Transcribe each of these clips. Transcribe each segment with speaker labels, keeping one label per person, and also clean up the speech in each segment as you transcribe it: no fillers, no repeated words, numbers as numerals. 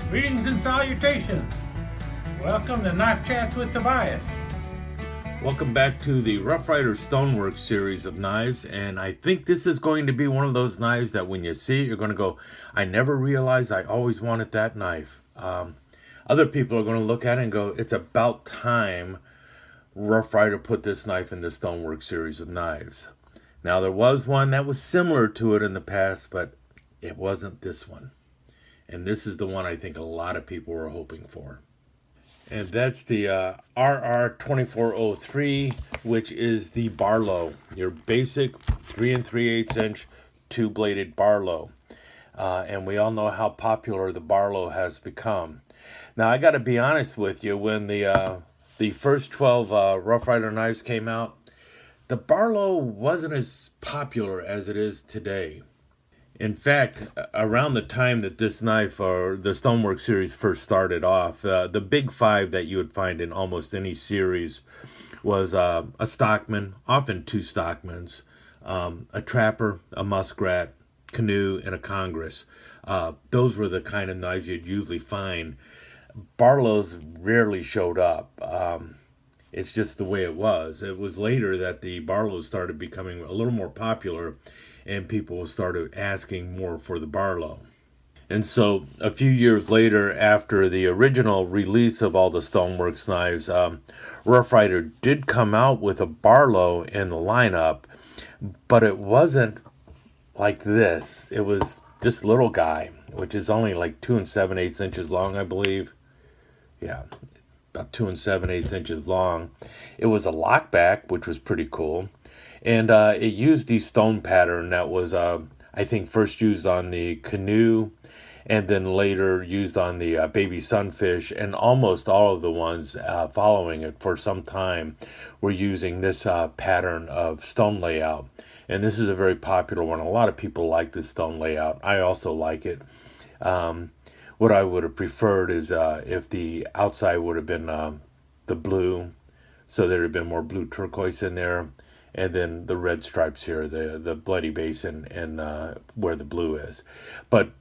Speaker 1: Greetings and salutations. Welcome to Knife Chats with Tobias.
Speaker 2: Welcome back to the Rough Rider StoneWorx series of knives, and I think this is going to be one of those knives that when you see it, you're going to go, I never realized I always wanted that knife. Other people are going to look at it and go, it's about time Rough Rider put this knife in the StoneWorx series of knives. Now, there was one that was similar to it in the past, but it wasn't this one. And this is the one I think a lot of people were hoping for. And that's the RR2403, which is the Barlow, your basic 3 3/8 inch two-bladed Barlow. And we all know how popular the Barlow has become. Now, I got to be honest with you, when the first 12 Rough Rider knives came out, the Barlow wasn't as popular as it is today. In fact, around the time that this knife or the StoneWorx series first started off, the big five that you would find in almost any series was a stockman, often two stockmans, a trapper, a muskrat, canoe, and a Congress. Those were the kind of knives you'd usually find. Barlows rarely showed up. It's just the way it was. It was later that the Barlows started becoming a little more popular, and people started asking more for the Barlow. And so a few years later, after the original release of all the StoneWorx knives, Rough Rider did come out with a Barlow in the lineup, but it wasn't like this. It was this little guy, which is only like 2 7/8 inches long, I believe. Yeah, about 2 7/8 inches long. It was a lockback, which was pretty cool. And it used the stone pattern that was, I think, first used on the canoe and then later used on the baby sunfish. And almost all of the ones following it for some time were using this pattern of stone layout. And this is a very popular one. A lot of people like this stone layout. I also like it. What I would have preferred is if the outside would have been the blue, so there would have been more blue turquoise in there. And then the red stripes here, the bloody basin, and where the blue is. But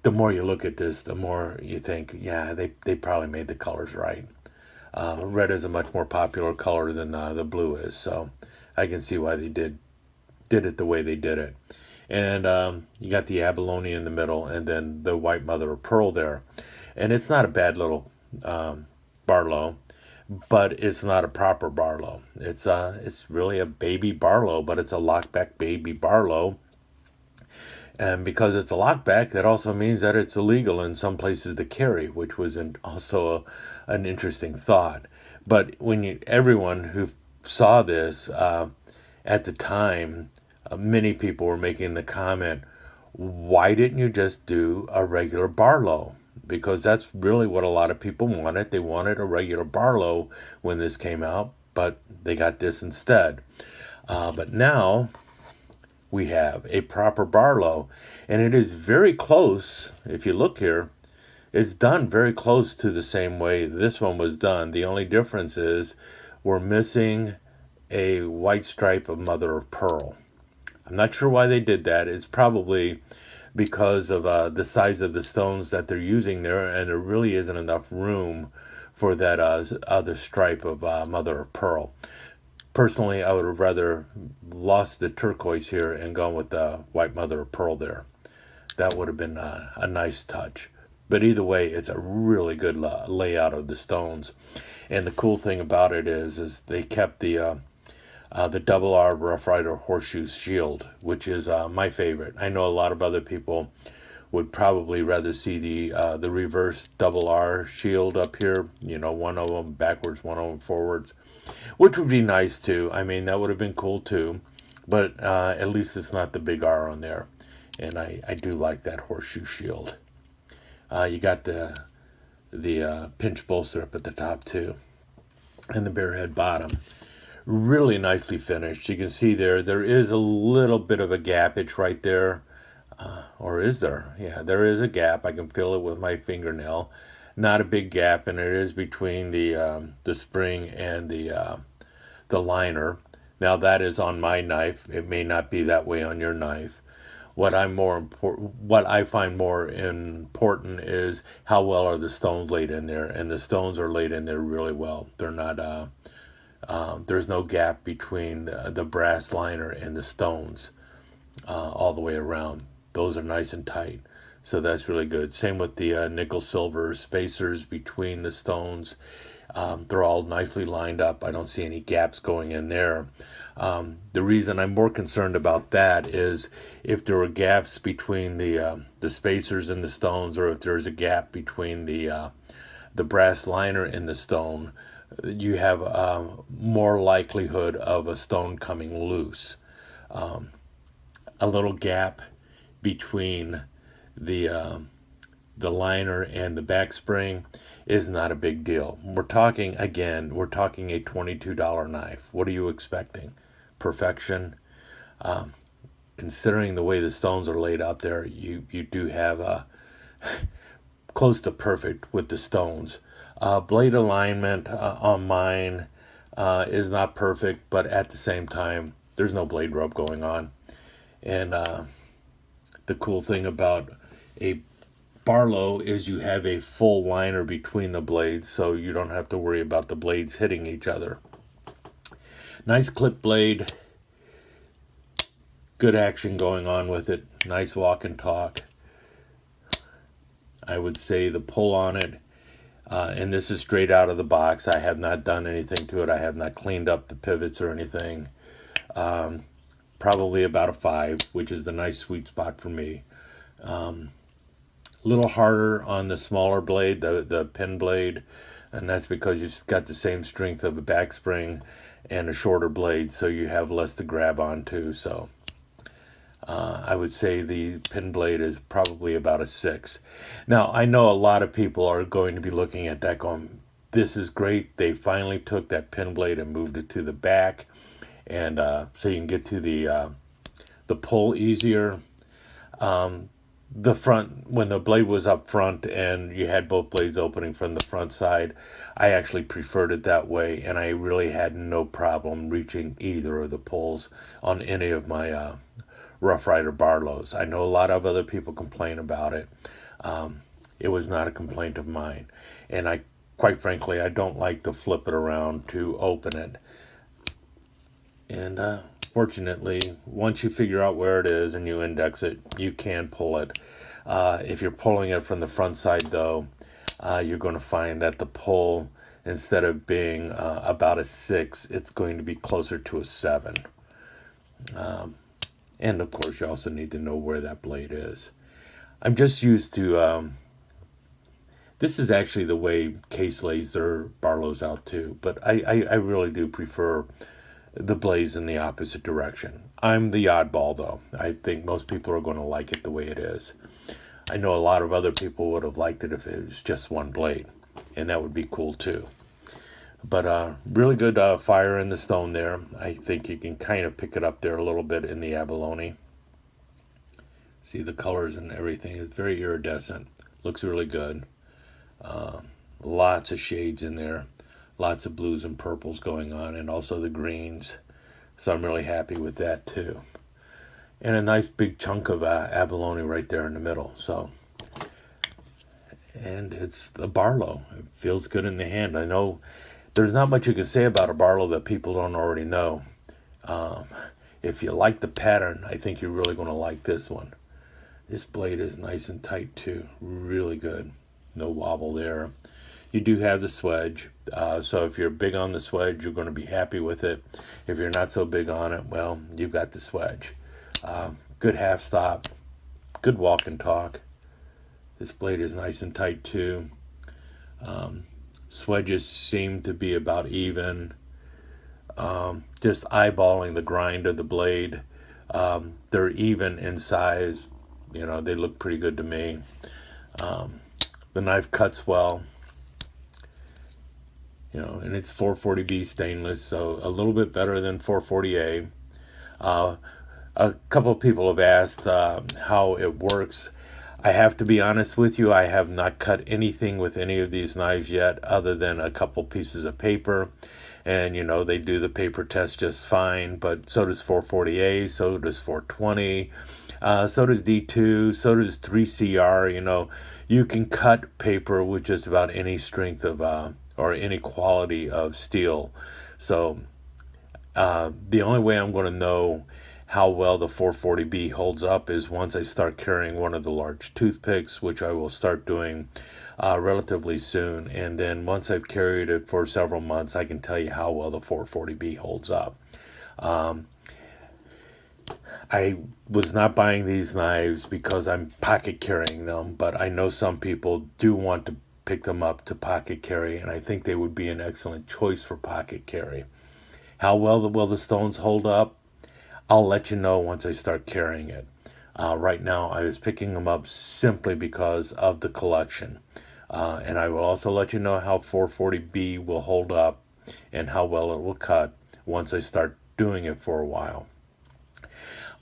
Speaker 2: the more you look at this, the more you think, yeah, they probably made the colors right. Red is a much more popular color than the blue is, so I can see why they did it the way they did it. And you got the abalone in the middle, and then the white mother of pearl there. And it's not a bad little Barlow, but it's not a proper Barlow. It's really a baby Barlow, but it's a lockback baby Barlow. And because it's a lockback, that also means that it's illegal in some places to carry, which was also an interesting thought. But everyone who saw this at the time, many people were making the comment, why didn't you just do a regular Barlow? Because that's really what a lot of people wanted. They wanted a regular Barlow when this came out, but they got this instead. But now we have a proper Barlow, and it is very close. If you look here, it's done very close to the same way this one was done. The only difference is we're missing a white stripe of mother of pearl. I'm not sure why they did that. It's probably because of the size of the stones that they're using there, and there really isn't enough room for that other stripe of mother of pearl. Personally, I would have rather lost the turquoise here and gone with the white mother of pearl there. That would have been a nice touch. But either way, it's a really good layout of the stones. And the cool thing about it is they kept the double R Rough Rider horseshoe shield, which is my favorite. I know a lot of other people would probably rather see the reverse double R shield up here. You know, one of them backwards, one of them forwards, which would be nice too. I mean, that would have been cool too. But at least it's not the big R on there. And I do like that horseshoe shield. You got the pinch bolster up at the top too, and the bear head bottom. Really nicely finished. You can see there is a little bit of a gapage right there. Or is there? Yeah, there is a gap. I can feel it with my fingernail. Not a big gap, and it is between the spring and the liner. Now that is on my knife. It may not be that way on your knife. What I find more important is how well are the stones laid in there, and the stones are laid in there really well. They're not. There's no gap between the brass liner and the stones all the way around. Those are nice and tight, so that's really good. Same with the nickel silver spacers between the stones. They're all nicely lined up. I don't see any gaps going in there. The reason I'm more concerned about that is if there were gaps between the spacers and the stones, or if there's a gap between the brass liner and the stone, you have more likelihood of a stone coming loose. A little gap between the liner and the back spring is not a big deal. We're talking a $22 knife. What are you expecting? Perfection? Considering the way the stones are laid out there, you do have close to perfect with the stones. Blade alignment on mine is not perfect, but at the same time, there's no blade rub going on. And the cool thing about a Barlow is you have a full liner between the blades, so you don't have to worry about the blades hitting each other. Nice clip blade. Good action going on with it. Nice walk and talk. I would say the pull on it, and this is straight out of the box. I have not done anything to it. I have not cleaned up the pivots or anything. Probably about a 5, which is the nice sweet spot for me. Little harder on the smaller blade, the pin blade, and that's because you've got the same strength of a back spring and a shorter blade, so you have less to grab onto. So I would say the pin blade is probably about a 6. Now, I know a lot of people are going to be looking at that going, this is great. They finally took that pin blade and moved it to the back, and so you can get to the pull easier. The front, when the blade was up front and you had both blades opening from the front side, I actually preferred it that way, and I really had no problem reaching either of the pulls on any of my Rough Rider Barlows. I know a lot of other people complain about it. It was not a complaint of mine, and quite frankly, I don't like to flip it around to open it. And fortunately, once you figure out where it is and you index it, you can pull it. If you're pulling it from the front side, though, you're going to find that the pull, instead of being about a 6, it's going to be closer to a 7. And of course, you also need to know where that blade is. I'm just used to, this is actually the way Case lays their Barlows out too, but I really do prefer the blades in the opposite direction. I'm the oddball, though. I think most people are going to like it the way it is. I know a lot of other people would have liked it if it was just one blade, and that would be cool too. But really good fire in the stone there. I think you can kind of pick it up there a little bit in the abalone. See the colors and everything. It's very iridescent. Looks really good. Lots of shades in there. Lots of blues and purples going on, and also the greens. So I'm really happy with that too. And a nice big chunk of abalone right there in the middle. So, and it's the Barlow. It feels good in the hand. I know there's not much you can say about a Barlow that people don't already know. If you like the pattern, I think you're really going to like this one. This blade is nice and tight too. Really good. No wobble there. You do have the swedge, so if you're big on the swedge, you're going to be happy with it. If you're not so big on it, well, you've got the swedge. Good half stop, good walk and talk. This blade is nice and tight too. Swedges seem to be about even. Just eyeballing the grind of the blade, they're even in size. You know, they look pretty good to me. The knife cuts well. You know, and it's 440B stainless, so a little bit better than 440A. A couple of people have asked how it works. I have to be honest with you, I have not cut anything with any of these knives yet, other than a couple pieces of paper. And, you know, they do the paper test just fine, but so does 440A, so does 420. So does D2, so does 3CR. You know, you can cut paper with just about any strength of or any quality of steel. So the only way I'm going to know how well the 440B holds up is once I start carrying one of the large toothpicks, which I will start doing relatively soon. And then once I've carried it for several months, I can tell you how well the 440B holds up. I was not buying these knives because I'm pocket carrying them, but I know some people do want to pick them up to pocket carry, and I think they would be an excellent choice for pocket carry. How well will the stones hold up? I'll let you know once I start carrying it. Right now, I was picking them up simply because of the collection. And I will also let you know how 440B will hold up and how well it will cut once I start doing it for a while.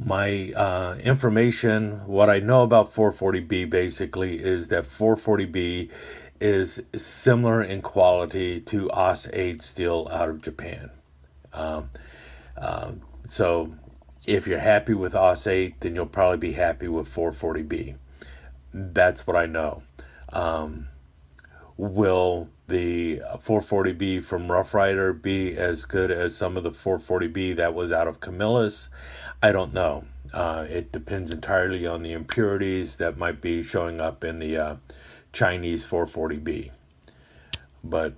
Speaker 2: My information, what I know about 440B basically is that 440B is similar in quality to AUS 8 steel out of Japan. So if you're happy with AUS 8, then you'll probably be happy with 440B. That's what I know. Will the 440B from Rough Rider be as good as some of the 440B that was out of Camillus? I don't know. It depends entirely on the impurities that might be showing up in the Chinese 440B. But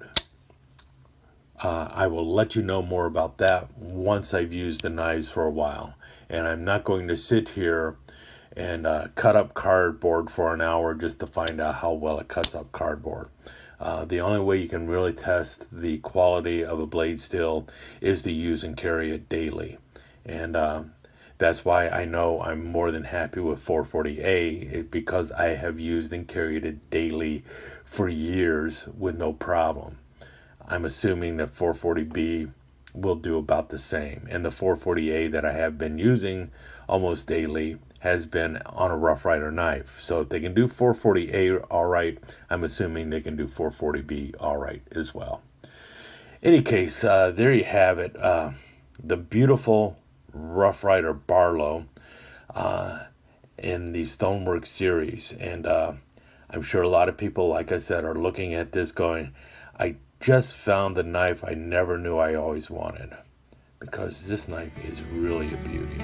Speaker 2: I will let you know more about that once I've used the knives for a while. And I'm not going to sit here and cut up cardboard for an hour just to find out how well it cuts up cardboard. The only way you can really test the quality of a blade steel is to use and carry it daily. And that's why I know I'm more than happy with 440A, because I have used and carried it daily for years with no problem. I'm assuming that 440B will do about the same. And the 440A that I have been using almost daily has been on a Rough Rider knife. So if they can do 440A all right, I'm assuming they can do 440B all right as well. Any case, there you have it. The beautiful Rough Rider Barlow in the StoneWorx series. And I'm sure a lot of people, like I said, are looking at this going, I just found the knife I never knew I always wanted, because this knife is really a beauty.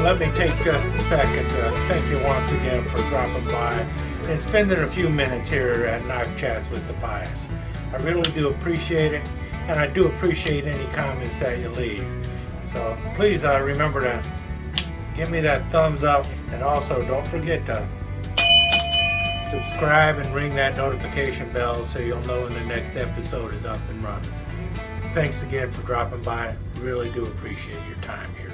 Speaker 1: Let me take just a second to thank you once again for dropping by and spending a few minutes here at Knife Chats with the Bias. I really do appreciate it. and I do appreciate any comments that you leave. So please remember to give me that thumbs up, and also don't forget to subscribe and ring that notification bell so you'll know when the next episode is up and running. Thanks again for dropping by. Really do appreciate your time here.